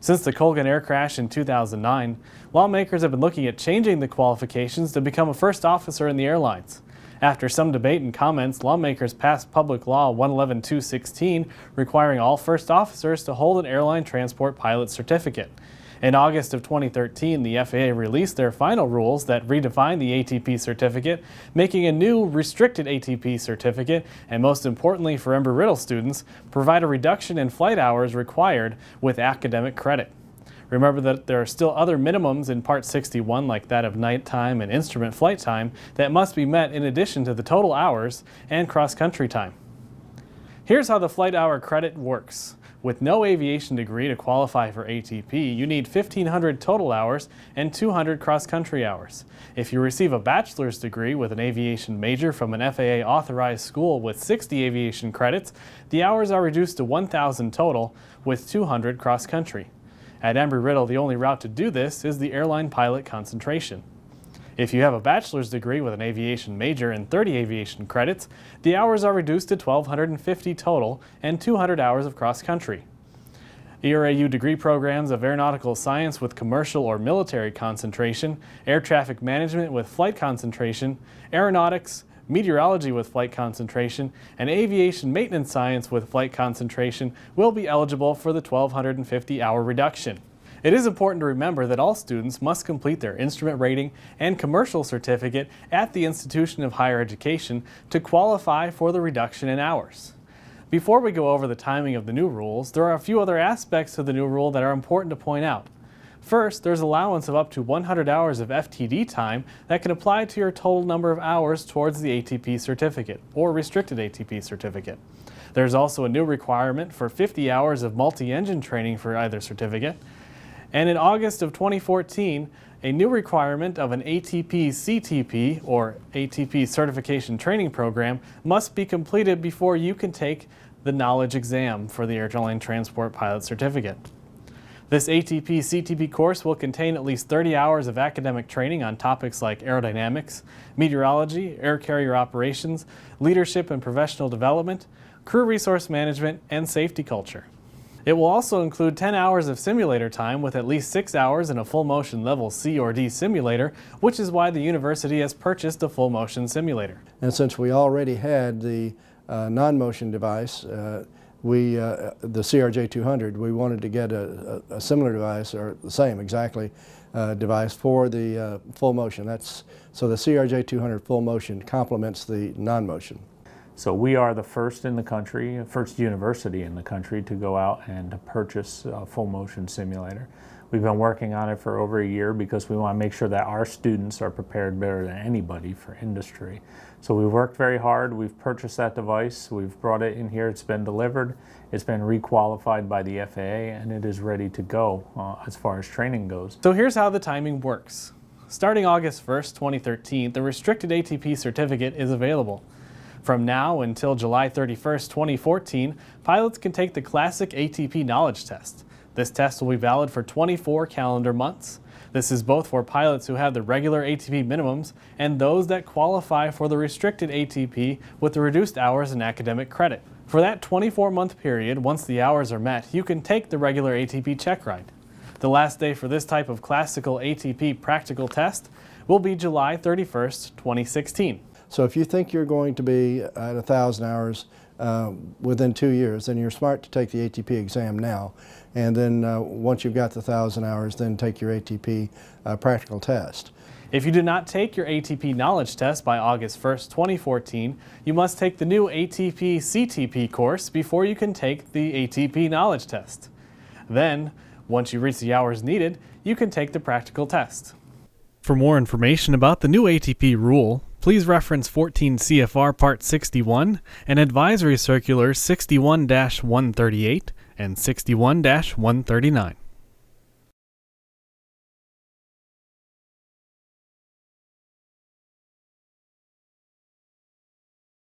Since the Colgan air crash in 2009, lawmakers have been looking at changing the qualifications to become a first officer in the airlines. After some debate and comments, lawmakers passed Public Law 111-216, requiring all first officers to hold an airline transport pilot certificate. In August of 2013, the FAA released their final rules that redefine the ATP certificate, making a new restricted ATP certificate, and most importantly for Embry-Riddle students, provide a reduction in flight hours required with academic credit. Remember that there are still other minimums in Part 61, like that of nighttime and instrument flight time, that must be met in addition to the total hours and cross-country time. Here's how the flight hour credit works. With no aviation degree to qualify for ATP, you need 1,500 total hours and 200 cross-country hours. If you receive a bachelor's degree with an aviation major from an FAA-authorized school with 60 aviation credits, the hours are reduced to 1,000 total with 200 cross-country. At Embry-Riddle, the only route to do this is the airline pilot concentration. If you have a bachelor's degree with an aviation major and 30 aviation credits, the hours are reduced to 1,250 total and 200 hours of cross-country. ERAU degree programs of aeronautical science with commercial or military concentration, air traffic management with flight concentration, aeronautics, meteorology with flight concentration, and aviation maintenance science with flight concentration will be eligible for the 1,250-hour reduction. It is important to remember that all students must complete their instrument rating and commercial certificate at the institution of higher education to qualify for the reduction in hours. Before we go over the timing of the new rules, there are a few other aspects of the new rule that are important to point out. First, there's allowance of up to 100 hours of FTD time that can apply to your total number of hours towards the ATP certificate or restricted ATP certificate. There's also a new requirement for 50 hours of multi-engine training for either certificate. And in August of 2014, a new requirement of an ATP CTP or ATP Certification Training Program must be completed before you can take the knowledge exam for the Airline Transport Pilot Certificate. This ATP CTP course will contain at least 30 hours of academic training on topics like aerodynamics, meteorology, air carrier operations, leadership and professional development, crew resource management, and safety culture. It will also include 10 hours of simulator time with at least 6 hours in a full motion level C or D simulator, which is why the university has purchased a full motion simulator. And since we already had the non-motion device, the CRJ200, we wanted to get a similar device, or the same exactly device for the full motion. So the CRJ200 full motion complements the non-motion. So we are the first in the country, first university in the country to go out and to purchase a full motion simulator. We've been working on it for over a year because we want to make sure that our students are prepared better than anybody for industry. So we've worked very hard, we've purchased that device, we've brought it in here, it's been delivered, it's been requalified by the FAA, and it is ready to go as far as training goes. So here's how the timing works. Starting August 1st, 2013, the restricted ATP certificate is available. From now until July 31st, 2014, pilots can take the Classic ATP Knowledge Test. This test will be valid for 24 calendar months. This is both for pilots who have the regular ATP minimums and those that qualify for the restricted ATP with the reduced hours and academic credit. For that 24-month period, once the hours are met, you can take the regular ATP check ride. The last day for this type of classical ATP practical test will be July 31st, 2016. So if you think you're going to be at 1,000 hours within 2 years, then you're smart to take the ATP exam now. And then once you've got the 1,000 hours, then take your ATP practical test. If you do not take your ATP knowledge test by August 1st, 2014, you must take the new ATP CTP course before you can take the ATP knowledge test. Then, once you reach the hours needed, you can take the practical test. For more information about the new ATP rule, please reference 14 CFR Part 61 and Advisory Circular 61-138 and 61-139.